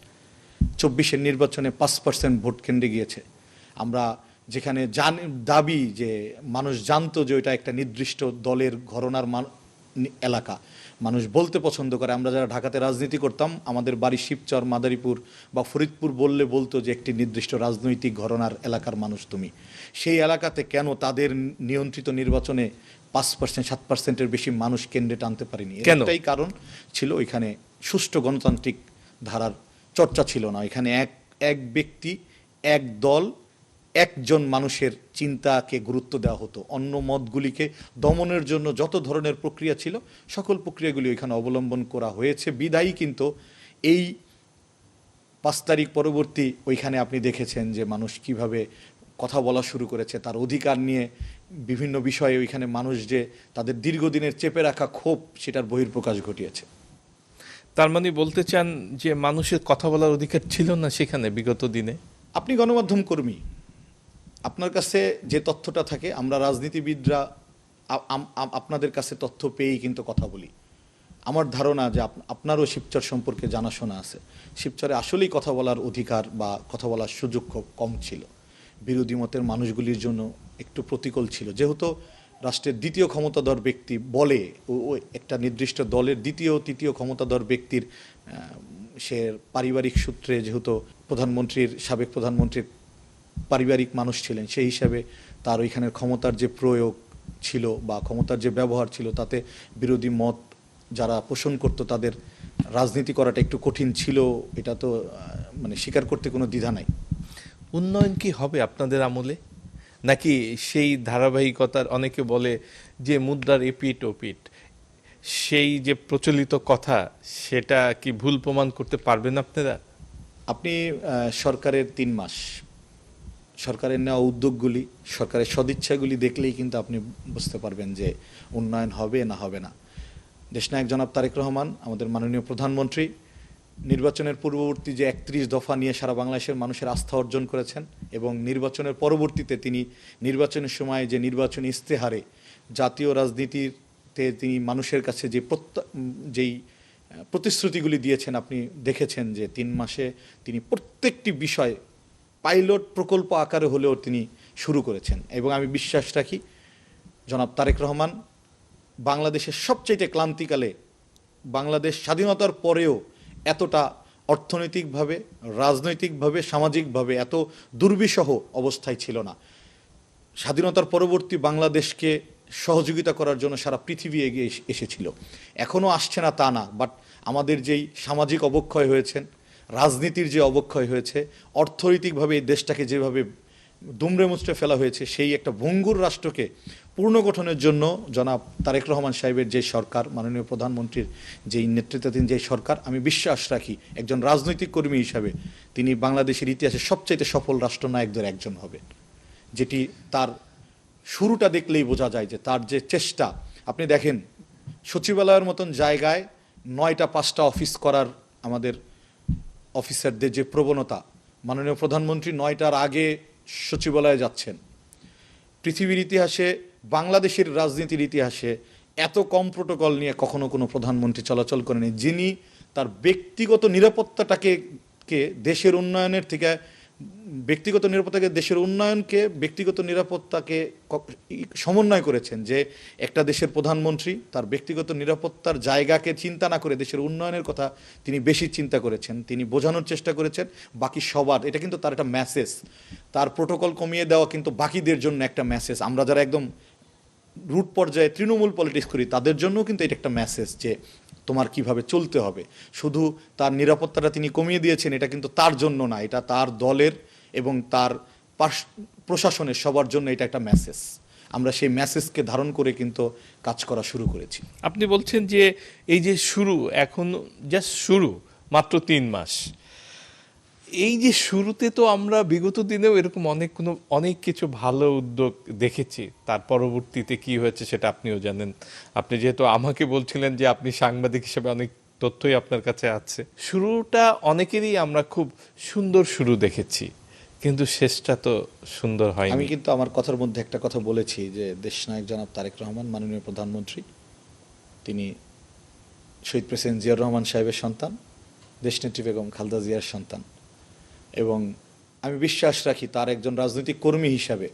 24 নির্বাচনে 5% ভোট কেন্দ্রে গিয়েছে। আমরা যেখানে দাবি যে মানুষ জানতো যে ওইটা একটা নির্দিষ্ট দলের ঘরানার এলাকা, মানুষ বলতে পছন্দ করে। আমরা যারা ঢাকাতে রাজনীতি করতাম, আমাদের বাড়ি শিবচর, মাদারীপুর বা ফরিদপুর বললে বলতো যে একটি নির্দিষ্ট রাজনৈতিক ঘরানার এলাকার মানুষ তুমি। সেই এলাকাতে কেন তাদের নিয়ন্ত্রিত নির্বাচনে 5%, 7%-এর বেশি মানুষ কেন্দ্রে টানতে পারেনি? এটাই কারণ ছিল, ওইখানে সুষ্ঠু গণতান্ত্রিক ধারার চর্চা ছিল না। এখানে এক ব্যক্তি, এক দল, একজন মানুষের চিন্তাকে গুরুত্ব দেওয়া হতো। অন্য মতগুলিকে দমনের জন্য যত ধরনের প্রক্রিয়া ছিল, সকল প্রক্রিয়াগুলি ওইখানে অবলম্বন করা হয়েছে। বিদায়ী কিন্তু এই 5 তারিখ পরবর্তী ওইখানে আপনি দেখেছেন যে মানুষ কিভাবে কথা বলা শুরু করেছে তার অধিকার নিয়ে। বিভিন্ন বিষয়ে ওইখানে মানুষ যে তাদের দীর্ঘদিনের চেপে রাখা ক্ষোভ, সেটার বহিঃপ্রকাশ ঘটিয়েছে। তার মানে বলতে চান যে মানুষের কথা বলার অধিকার ছিল না সেখানে বিগত দিনে? আপনি গণমাধ্যম কর্মী, আপনার কাছে যে তথ্যটা থাকে, আমরা রাজনীতিবিদরা আপনাদের কাছে তথ্য পেয়েই কিন্তু কথা বলি। আমার ধারণা যে আপনারও শিবচর সম্পর্কে জানাশোনা আছে। শিবচরে আসলেই কথা বলার অধিকার বা কথা বলার সুযোগ খুব কম ছিল। বিরোধী মতের মানুষগুলির জন্য একটু প্রতিকূল ছিল। যেহেতু রাষ্ট্রের দ্বিতীয় ক্ষমতাধর ব্যক্তি বলে, ও একটা নির্দিষ্ট দলের দ্বিতীয় তৃতীয় ক্ষমতাধর ব্যক্তির সে পারিবারিক সূত্রে, যেহেতু সাবেক প্রধানমন্ত্রীর পারিবারিক মানুষ ছিলেন, সেই হিসাবে তার ওইখানের ক্ষমতার যে প্রয়োগ ছিল বা ক্ষমতার যে ব্যবহার ছিল, তাতে বিরোধী মত যারা পোষণ করত তাদের রাজনীতি করাটা একটু কঠিন ছিল। এটা তো মানে স্বীকার করতে কোনো দ্বিধা নাই। উন্নয়ন কি হবে আপনাদের আমলে, নাকি সেই ধারাবাহিকতার, অনেকে বলে যে মুদ্রার এপিঠ ওপিঠ, সেই যে প্রচলিত কথা, সেটা কি ভুল প্রমাণ করতে পারবেন আপনারা? আপনি সরকারের 3 মাস, সরকারের নেওয়া উদ্যোগগুলি, সরকারের সদিচ্ছাগুলি দেখলেই কিন্তু আপনি বুঝতে পারবেন যে উন্নয়ন হবে না হবে না। দেশনায়ক জনাব তারেক রহমান, আমাদের মাননীয় প্রধানমন্ত্রী, নির্বাচনের পূর্ববর্তী যে 31 দফা নিয়ে সারা বাংলাদেশের মানুষের আস্থা অর্জন করেছেন, এবং নির্বাচনের পরবর্তীতে তিনি নির্বাচনের সময় যে নির্বাচনী ইস্তেহারে জাতীয় রাজনীতির তিনি মানুষের কাছে যেই প্রতিশ্রুতিগুলি দিয়েছেন, আপনি দেখেছেন যে 3 মাসে তিনি প্রত্যেকটি বিষয় পাইলট প্রকল্প আকারে হলেও তিনি শুরু করেছেন। এবং আমি বিশ্বাস রাখি জনাব তারেক রহমান বাংলাদেশের সবচাইতে ক্লান্তিকালে, বাংলাদেশ স্বাধীনতার পরেও এতটা অর্থনৈতিকভাবে, রাজনৈতিকভাবে, সামাজিকভাবে এত দুর্বিষহ অবস্থায় ছিল না। স্বাধীনতার পরবর্তী বাংলাদেশকে সহযোগিতা করার জন্য সারা পৃথিবী এগিয়ে এসেছিল। এখনও আসছে না তা না, বাট আমাদের যেই সামাজিক অবক্ষয় হয়েছেন, রাজনীতির যে অবক্ষয় হয়েছে, অর্থনৈতিকভাবে এই দেশটাকে যেভাবে দুমড়ে মুচড়ে ফেলা হয়েছে, সেই একটা ভঙ্গুর রাষ্ট্রকে পুনর্গঠনের জন্য জনাব তারেক রহমান সাহেবের যে সরকার, মাননীয় প্রধানমন্ত্রীর যেই নেতৃত্বাধীন যে সরকার, আমি বিশ্বাস রাখি একজন রাজনৈতিক কর্মী হিসাবে তিনি বাংলাদেশের ইতিহাসে সবচাইতে সফল রাষ্ট্রনায়কদের একজন হবে, যেটি তার শুরুটা দেখলেই বোঝা যায় যে তার যে চেষ্টা। আপনি দেখেন সচিবালয়ের মতন জায়গায় 9টা 5টা অফিস করার আমাদের অফিসারদের যে প্রবণতা, মাননীয় প্রধানমন্ত্রী 9টার আগে সচিবালয়ে যাচ্ছেন। পৃথিবীর ইতিহাসে, বাংলাদেশের রাজনীতির ইতিহাসে এত কম প্রোটোকল নিয়ে কখনো কোনো প্রধানমন্ত্রী চলাচল করেনি, যিনি তার ব্যক্তিগত নিরাপত্তাটাকে দেশের উন্নয়নের থেকে দেশের উন্নয়নকে ব্যক্তিগত নিরাপত্তাকে সমন্বয় করেছেন। যে একটা দেশের প্রধানমন্ত্রী তার ব্যক্তিগত নিরাপত্তার জায়গাকে চিন্তা না করে দেশের উন্নয়নের কথা তিনি বেশি চিন্তা করেছেন, তিনি বোঝানোর চেষ্টা করেছেন বাকি সবার। এটা কিন্তু তার একটা মেসেজ। তার প্রোটোকল কমিয়ে দেওয়া কিন্তু বাকিদের জন্য একটা মেসেজ। আমরা যারা একদম রুট পর্যায়ে তৃণমূল পলিটিক্স করি তাদের জন্যও কিন্তু এটা একটা মেসেজ যে তোমার কিভাবে চলতে হবে। শুধু তার নিরাপত্তাটা তিনি কমিয়ে দিয়েছেন এটা কিন্তু তার জন্য না, এটা তার দলের এবং তার প্রশাসনের সবার জন্য এটা একটা মেসেজ। আমরা সেই মেসেজকে ধারণ করে কিন্তু কাজ করা শুরু করেছি। আপনি বলছেন যে এই যে শুরু, এখন জাস্ট শুরু, মাত্র 3 মাস। এই যে শুরুতে তো আমরা বিগত দিনেও এরকম অনেক কিছু ভালো উদ্যোগ দেখেছি। তার পরবর্তীতে কি হয়েছে সেটা আপনিও জানেন। আপনি যেহেতু আমাকে বলছিলেন যে আপনি সাংবাদিক হিসেবে অনেক তথ্যই আপনার কাছে আছে। শুরুটা অনেকেরই আমরা খুব সুন্দর শুরু দেখেছি, কিন্তু শেষটা তো সুন্দর হয়নি। আমি কিন্তু আমার কথার মধ্যে একটা কথা বলেছি যে দেশনায়ক জনাব তারেক রহমান, মাননীয় প্রধানমন্ত্রী, তিনি শহীদ প্রেসিডেন্ট জিয়াউর রহমান সাহেবের সন্তান, দেশনেত্রী বেগম খালেদা জিয়ার সন্তান। এবং আমি বিশ্বাস রাখি তার একজন রাজনৈতিক কর্মী হিসাবে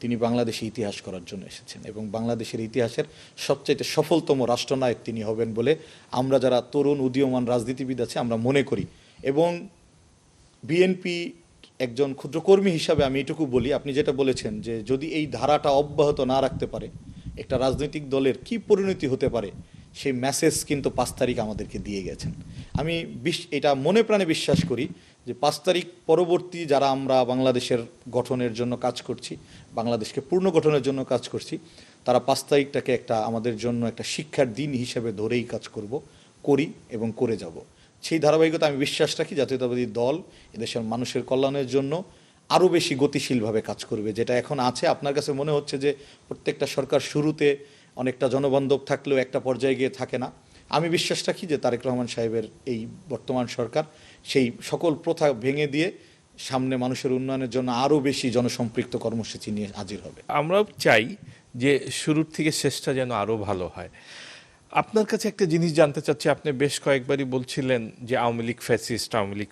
তিনি বাংলাদেশে ইতিহাস করার জন্য এসেছেন এবং বাংলাদেশের ইতিহাসের সবচাইতে সফলতম রাষ্ট্রনায়ক তিনি হবেন বলে আমরা যারা তরুণ উদীয়মান রাজনীতিবিদ আছে আমরা মনে করি। এবং বিএনপি একজন ক্ষুদ্র কর্মী হিসাবে আমি এটুকু বলি, আপনি যেটা বলেছেন যে যদি এই ধারাটা অব্যাহত না রাখতে পারে একটা রাজনৈতিক দলের কি পরিণতি হতে পারে, সেই মেসেজ কিন্তু 5 তারিখ আমাদেরকে দিয়ে গেছেন। আমি এটা মনে প্রাণে বিশ্বাস করি যে 5 তারিখ পরবর্তী যারা আমরা বাংলাদেশের গঠনের জন্য কাজ করছি, বাংলাদেশকে পূর্ণ গঠনের জন্য কাজ করছি, তারা 5 তারিখটাকে একটা আমাদের জন্য একটা শিক্ষার দিন হিসেবে ধরেই কাজ করি এবং করে যাব। সেই ধারাবাহিকতা আমি বিশ্বাস রাখি জাতীয়তাবাদী দল এদেশের মানুষের কল্যাণের জন্য আরও বেশি গতিশীলভাবে কাজ করবে। যেটা এখন আছে, আপনার কাছে মনে হচ্ছে যে প্রত্যেকটা সরকার শুরুতে অনেকটা জনবান্ধব থাকলেও একটা পর্যায়ে গিয়ে থাকে না। আমি বিশ্বাস রাখি যে তারেক রহমান সাহেবের এই বর্তমান সরকার সেই সকল প্রথা ভেঙে দিয়ে সামনে মানুষের উন্নয়নের জন্য আরও বেশি জনসম্পৃক্ত কর্মসূচি নিয়ে হাজির হবে। আমরাও চাই যে শুরুর থেকে শেষটা যেন আরও ভালো হয়। আপনার কাছে একটা জিনিস জানতে চাচ্ছি, আপনি বেশ কয়েকবারই বলছিলেন যে আওয়ামী লীগ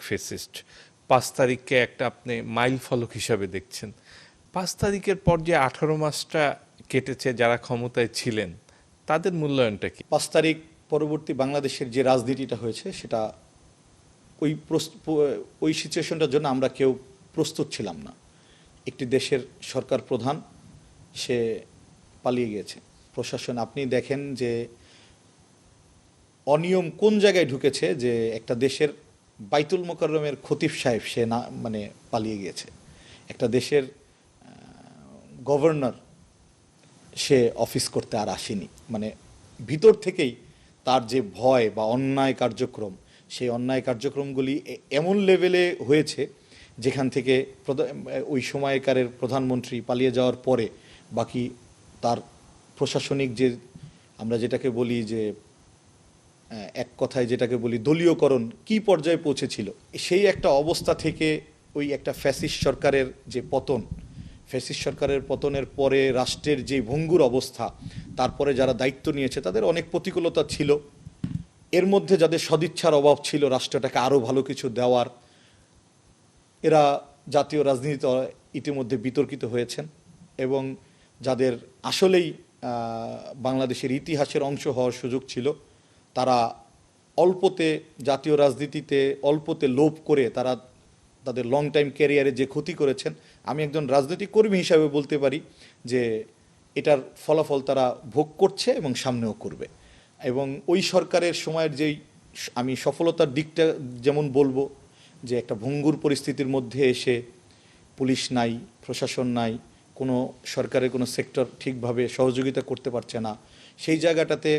ফ্যাসিস্ট। 5 তারিখকে একটা আপনি মাইল ফলক হিসাবে দেখছেন। 5 তারিখের পর যে 18 মাসটা কেটেছে যারা ক্ষমতায় ছিলেন তাদের মূল্যায়নটা কি? 5 তারিখ পরবর্তী বাংলাদেশের যে রাজনীতিটা হয়েছে সেটা ওই সিচুয়েশনটার জন্য আমরা কেউ প্রস্তুত ছিলাম না। একটি দেশের সরকার প্রধান সে পালিয়ে গিয়েছে, প্রশাসন আপনি দেখেন যে অনিয়ম কোন জায়গায় ঢুকেছে, যে একটা দেশের বাইতুল মোকাররমের খতিব সাহেব সে না পালিয়ে গিয়েছে, একটা দেশের গভর্নর সে অফিস করতে আর আসেনি। ভিতর থেকেই তার যে ভয় বা অন্যায় কার্যক্রম, সেই অন্যায় কার্যক্রমগুলি এমন লেভেলে হয়েছে যেখান থেকে ওই সময়কারের প্রধানমন্ত্রী পালিয়ে যাওয়ার পরে বাকি তার প্রশাসনিক যে আমরা যেটাকে বলি যে এক কথায় যেটাকে বলি দলীয়করণ কি পর্যায়ে পৌঁছেছিল, সেই একটা অবস্থা থেকে ওই একটা ফ্যাসিস্ট সরকারের যে পতন, ফ্যাসিস্ট সরকারের পতনের পরে রাষ্ট্রের যে ভঙ্গুর অবস্থা, তারপরে যারা দায়িত্ব নিয়েছে তাদের অনেক প্রতিকূলতা ছিল। এর মধ্যে যাদের সদিচ্ছার অভাব ছিল রাষ্ট্রটাকে আরও ভালো কিছু দেওয়ার, এরা জাতীয় রাজনীতিতে ইতিমধ্যে বিতর্কিত হয়েছেন, এবং যাদের আসলেই বাংলাদেশের ইতিহাসের অংশ হওয়ার সুযোগ ছিল, তারা অল্পতে জাতীয় রাজনীতিতে অল্পতে লোভ করে তারা তাদের লং টাইম ক্যারিয়ারে যে ক্ষতি করেছেন, আমি একজন রাজনৈতিক কর্মী হিসাবে বলতে পারি যে এটার ফলাফল তারা ভোগ করছে এবং সামনেও করবে। এবং ওই সরকারের সময়ের যেই আমি সফলতার দিকটা যেমন বলবো, যে একটা ভঙ্গুর পরিস্থিতির মধ্যে এসে পুলিশ নাই, প্রশাসন নাই, কোনো সরকারের কোনো সেক্টর ঠিকভাবে সহযোগিতা করতে পারছে না, সেই জায়গাটাতে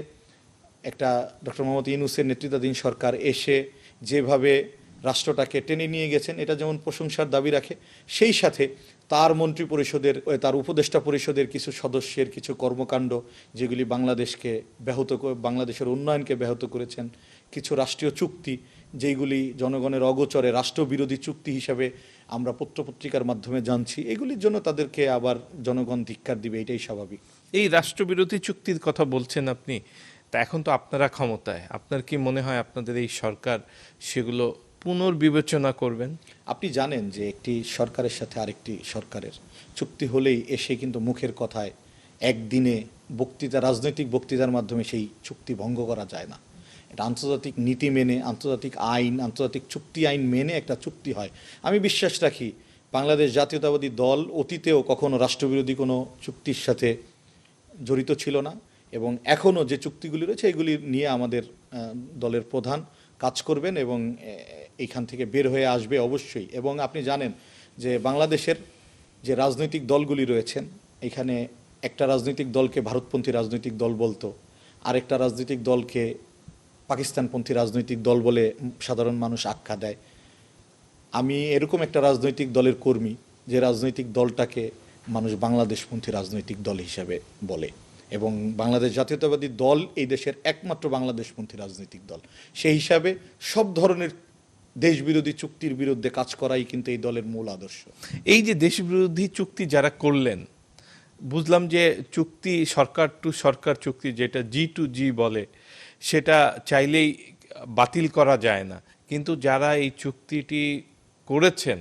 একটা ডক্টর মোহাম্মদ ইউনূসের নেতৃত্বাধীন সরকার এসে যেভাবে রাষ্ট্রটাকে টেনে নিয়ে গেছেন, এটা যেমন প্রশংসার দাবি রাখে, সেই সাথে তার মন্ত্রী পরিষদের, তার উপদেষ্টা পরিষদের কিছু সদস্যের কিছু কর্মকাণ্ড যেগুলি বাংলাদেশকে বাংলাদেশের উন্নয়নকে ব্যাহত করেছেন, কিছু রাষ্ট্রীয় চুক্তি যেইগুলি জনগণের অগোচরে রাষ্ট্রবিরোধী চুক্তি হিসাবে আমরা পত্রপত্রিকার মাধ্যমে জানছি, এগুলির জন্য তাদেরকে আবার জনগণ ধিক্কার দিবে, এটাই স্বাভাবিক। এই রাষ্ট্রবিরোধী চুক্তির কথা বলছেন আপনি, তা এখন তো আপনারা ক্ষমতায়, আপনার কি মনে হয় আপনাদের এই সরকার সেগুলো পুনর্বিবেচনা করবেন? আপনি জানেন যে একটি সরকারের সাথে আরেকটি সরকারের চুক্তি হলেই এসে কিন্তু মুখের কথায় একদিনে বক্তৃতা, রাজনৈতিক বক্তৃতার মাধ্যমে সেই চুক্তি ভঙ্গ করা যায় না। এটা আন্তর্জাতিক নীতি মেনে, আন্তর্জাতিক আইন, আন্তর্জাতিক চুক্তি আইন মেনে একটা চুক্তি হয়। আমি বিশ্বাস রাখি বাংলাদেশ জাতীয়তাবাদী দল অতীতেও কখনো রাষ্ট্রবিরোধী কোনো চুক্তির সাথে জড়িত ছিল না, এবং এখনও যে চুক্তিগুলি রয়েছে এগুলি নিয়ে আমাদের দলের প্রধান কাজ করবেন এবং এইখান থেকে বের হয়ে আসবে অবশ্যই। এবং আপনি জানেন যে বাংলাদেশের যে রাজনৈতিক দলগুলি রয়েছেন, এখানে একটা রাজনৈতিক দলকে ভারতপন্থী রাজনৈতিক দল বলতো, আরেকটা রাজনৈতিক দলকে পাকিস্তানপন্থী রাজনৈতিক দল বলে সাধারণ মানুষ আখ্যা দেয়। আমি এরকম একটা রাজনৈতিক দলের কর্মী যে রাজনৈতিক দলটাকে মানুষ বাংলাদেশপন্থী রাজনৈতিক দল হিসাবে বলে, এবং বাংলাদেশ জাতীয়তাবাদী দল এই দেশের একমাত্র বাংলাদেশপন্থী রাজনৈতিক দল। সেই হিসাবে সব ধরনের দেশবিরোধী চুক্তির বিরুদ্ধে কাজ করাই কিন্তু এই দলের মূল আদর্শ। এই যে দেশবিরোধী চুক্তি যারা করলেন, বুঝলাম যে চুক্তি সরকার টু সরকার চুক্তি, যেটা G2G বলে, সেটা চাইলেই বাতিল করা যায় না, কিন্তু যারা এই চুক্তিটি করেছেন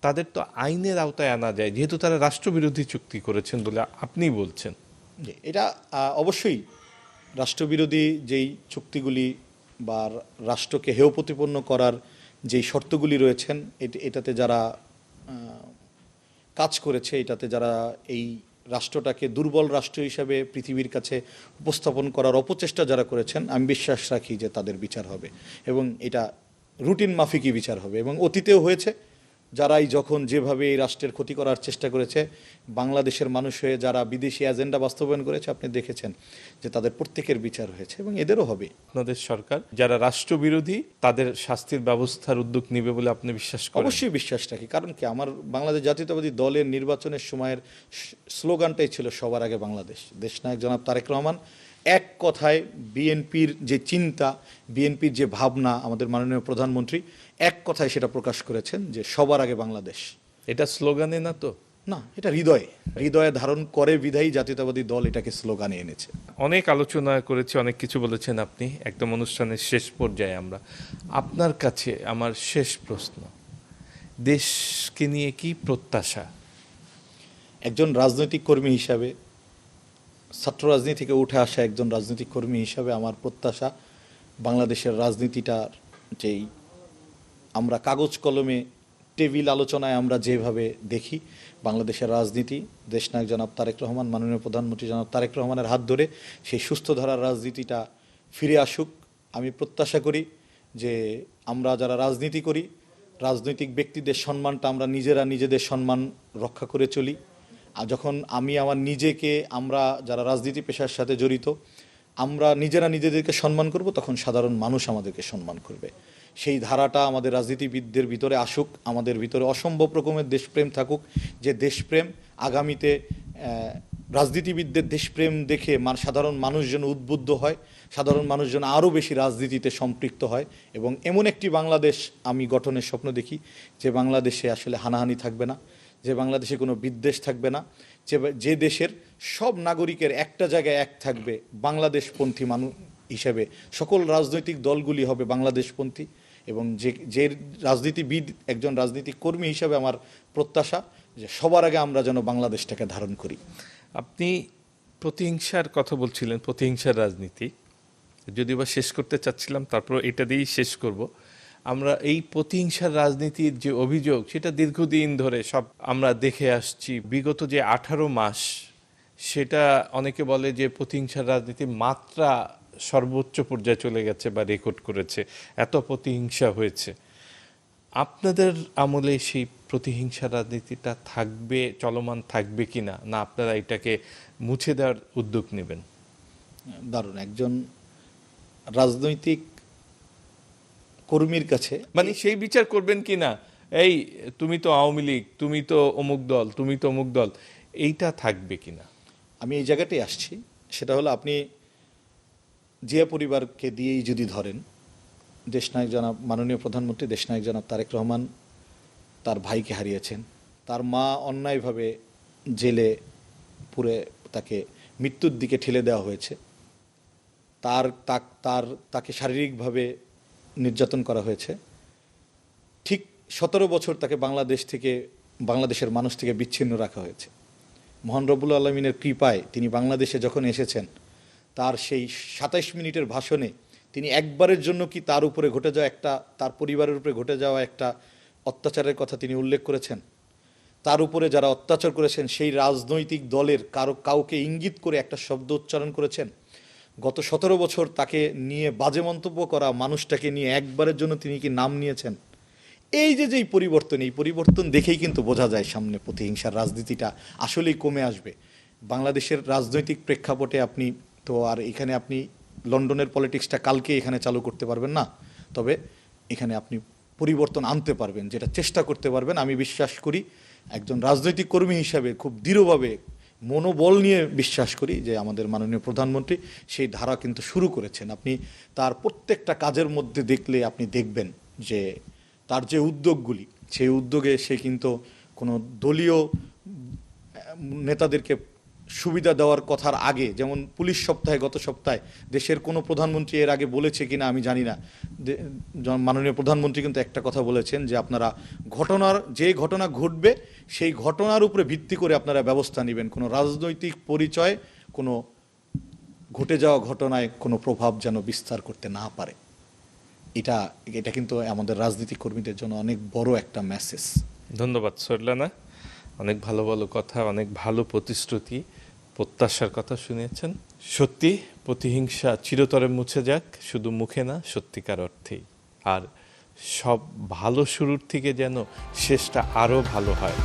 তাদের তো আইনের আওতায় আনা যায়, যেহেতু তারা রাষ্ট্রবিরোধী চুক্তি করেছেন বলে আপনি বলছেন। এটা অবশ্যই রাষ্ট্রবিরোধী যেই চুক্তিগুলি বা রাষ্ট্রকে হেয় প্রতিপন্ন করার যেই শর্তগুলি রয়েছেন, এটাতে যারা কাজ করেছে, এটাতে যারা এই রাষ্ট্রটাকে দুর্বল রাষ্ট্র হিসাবে পৃথিবীর কাছে উপস্থাপন করার অপচেষ্টা যারা করেছেন, আমি বিশ্বাস রাখি যে তাদের বিচার হবে, এবং এটা রুটিন মাফিকই বিচার হবে। এবং অতীতেও হয়েছে, যারাই যখন যেভাবে এই রাষ্ট্রের ক্ষতি করার চেষ্টা করেছে, বাংলাদেশের মানুষ হয়ে যারা বিদেশি এজেন্ডা বাস্তবায়ন করেছে, আপনি দেখেছেন যে তাদের প্রত্যেকের বিচার হয়েছে, এবং এদেরও হবে। আপনাদের সরকার যারা রাষ্ট্রবিরোধী তাদের শাস্তির ব্যবস্থার উদ্যোগ নেবে বলে আপনি বিশ্বাস করেন? অবশ্যই বিশ্বাস রাখি, কারণ কি আমার বাংলাদেশ জাতীয়তাবাদী দলের নির্বাচনের সময়ের স্লোগানটাই ছিল সবার আগে বাংলাদেশ। দেশনায়ক জনাব তারেক রহমান এক কথায় বিএনপির যে চিন্তা, বিএনপির যে ভাবনা, আমাদের মাননীয় প্রধানমন্ত্রী এক কথায় সেটা প্রকাশ করেছেন যে সবার আগে বাংলাদেশ। এটা স্লোগানে না তো? না, এটা হৃদয়ে ধারণ করে বিধায়ী জাতীয়তাবাদী দল এটাকে স্লোগানে এনেছে। অনেক আলোচনা করেছি, অনেক কিছু বলেছেন আপনি, একদম অনুষ্ঠানের শেষ পর্যায়ে আমরা আপনার কাছে আমার শেষ প্রশ্ন, দেশকে নিয়ে কি প্রত্যাশা? একজন রাজনৈতিক কর্মী হিসাবে, ছাত্র রাজনীতি থেকে উঠে আসা একজন রাজনৈতিক কর্মী হিসাবে আমার প্রত্যাশা বাংলাদেশের রাজনীতিটার যেই আমরা কাগজ কলমে টেবিল আলোচনায় আমরা যেভাবে দেখি বাংলাদেশের রাজনীতি, দেশনায়ক জনাব তারেক রহমান, মাননীয় প্রধানমন্ত্রী জনাব তারেক রহমানের হাত ধরে সেই সুস্থ ধারার রাজনীতিটা ফিরে আসুক। আমি প্রত্যাশা করি যে আমরা যারা রাজনীতি করি, রাজনৈতিক ব্যক্তিদের সম্মানটা আমরা নিজেদের সম্মান রক্ষা করে চলি। আর যখন আমি আমার নিজেকে, আমরা যারা রাজনীতি পেশার সাথে জড়িত, আমরা নিজেদেরকে সম্মান করব, তখন সাধারণ মানুষ আমাদেরকে সম্মান করবে। সেই ধারাটা আমাদের রাজনীতিবিদদের ভিতরে আসুক, আমাদের ভিতরে অসম্ভব রকমের দেশপ্রেম থাকুক, যে দেশপ্রেম আগামীতে রাজনীতিবিদদের দেশপ্রেম দেখে সাধারণ মানুষ যেন উদ্বুদ্ধ হয়, সাধারণ মানুষ যেন আরও বেশি রাজনীতিতে সম্পৃক্ত হয়, এবং এমন একটি বাংলাদেশ আমি গঠনের স্বপ্ন দেখি যে বাংলাদেশে আসলে হানাহানি থাকবে না, যে বাংলাদেশে কোনো বিদ্বেষ থাকবে না, যে দেশের সব নাগরিকের একটা জায়গায় এক থাকবে, বাংলাদেশপন্থী মানুষ হিসেবে সকল রাজনৈতিক দলগুলি হবে বাংলাদেশপন্থী, এবং যে রাজনীতিবিদ, একজন রাজনীতি কর্মী হিসাবে আমার প্রত্যাশা যে সবার আগে আমরা যেন বাংলাদেশটাকে ধারণ করি। আপনি প্রতিহিংসার কথা বলছিলেন, প্রতিহিংসার রাজনীতি, যদিও বা শেষ করতে চাচ্ছিলাম, তারপর এটা দিয়েই শেষ করব। আমরা এই প্রতিহিংসার রাজনীতির যে অভিযোগ, সেটা দীর্ঘদিন ধরে সব আমরা দেখে আসছি। বিগত যে 18 মাস, সেটা অনেকে বলে যে প্রতিহিংসার রাজনীতির মাত্রা সর্বোচ্চ পর্যায়ে চলে গেছে বা রেকর্ড করেছে, এত প্রতিহিংসা হয়েছে। আপনাদের আমলে সেই প্রতিহিংসার রাজনীতিটা থাকবে, চলমান থাকবে কিনা, না আপনারা এটাকে মুছে দেওয়ার উদ্যোগ নেবেন? দারুণ, একজন রাজনৈতিক কর্মীর কাছে মানে সেই বিচার করবেন কিনা, এই তুমি তো আওয়ামী লীগ, তুমি তো অমুক দল, তুমি তো অমুক দল, এইটা থাকবে কিনা? আমি এই জায়গাটাই আসছি। সেটা হলো, আপনি জিয়া পরিবারকে দিয়েই যদি ধরেন, দেশনায়ক জনাব মাননীয় প্রধানমন্ত্রী দেশনায়ক জনাব তারেক রহমান তার ভাইকে হারিয়েছেন, তার মা অন্যায়ভাবে জেলে পুরে তাকে মৃত্যুর দিকে ঠেলে দেওয়া হয়েছে, তাকে শারীরিকভাবে নির্যাতন করা হয়েছে, ঠিক 17 বছর তাকে বাংলাদেশের মানুষ থেকে বিচ্ছিন্ন রাখা হয়েছে। মহান রব্বুল আলমিনের কৃপায় তিনি বাংলাদেশে যখন এসেছেন, তার সেই 27 মিনিটের ভাষণে তিনি একবারের জন্য কি তার পরিবারের উপরে ঘটে যাওয়া একটা অত্যাচারের কথা তিনি উল্লেখ করেছেন? তার উপরে যারা অত্যাচার করেছেন সেই রাজনৈতিক দলের কাউকে ইঙ্গিত করে একটা শব্দ উচ্চারণ করেছেন? গত 17 বছর তাকে নিয়ে বাজে মন্তব্য করা মানুষটাকে নিয়ে একবারের জন্য তিনি কি নাম নিয়েছেন? এই পরিবর্তন দেখেই কিন্তু বোঝা যায় সামনে প্রতিহিংসার রাজনীতিটা আসলেই কমে আসবে। বাংলাদেশের রাজনৈতিক প্রেক্ষাপটে আপনি লন্ডনের পলিটিক্সটা কালকে এখানে চালু করতে পারবেন না, তবে এখানে আপনি পরিবর্তন আনতে পারবেন, যেটা চেষ্টা করতে পারবেন। আমি বিশ্বাস করি, একজন রাজনৈতিক কর্মী হিসাবে খুব দৃঢ়ভাবে মনোবল নিয়ে বিশ্বাস করি যে আমাদের মাননীয় প্রধানমন্ত্রী সেই ধারা কিন্তু শুরু করেছেন। আপনি তার প্রত্যেকটা কাজের মধ্যে দেখলে আপনি দেখবেন যে তার যে উদ্যোগগুলি, সেই উদ্যোগে সে কিন্তু কোনো দলীয় নেতাদেরকে সুবিধা দেওয়ার কথার আগে, যেমন পুলিশ গত সপ্তাহে দেশের কোনো প্রধানমন্ত্রী এর আগে বলেছে কিনা আমি জানি না, মাননীয় প্রধানমন্ত্রী কিন্তু একটা কথা বলেছেন যে আপনারা যে ঘটনা ঘটবে সেই ঘটনার উপরে ভিত্তি করে আপনারা ব্যবস্থা নেবেন, কোনো রাজনৈতিক পরিচয় কোনো ঘটে যাওয়া ঘটনায় কোনো প্রভাব যেন বিস্তার করতে না পারে। এটা কিন্তু আমাদের রাজনীতি কর্মীদের জন্য অনেক বড় একটা মেসেজ। ধন্যবাদ সরলানা, অনেক ভালো ভালো কথা, অনেক ভালো প্রতিশ্রুতি, প্রত্যাশার কথা শুনিয়েছেন। সত্যি প্রতিহিংসা চিরতরে মুছে যাক, শুধু মুখে না, সত্যিকার অর্থেই। আর সব ভালো শুরুর থেকে যেন শেষটা আরও ভালো হয়।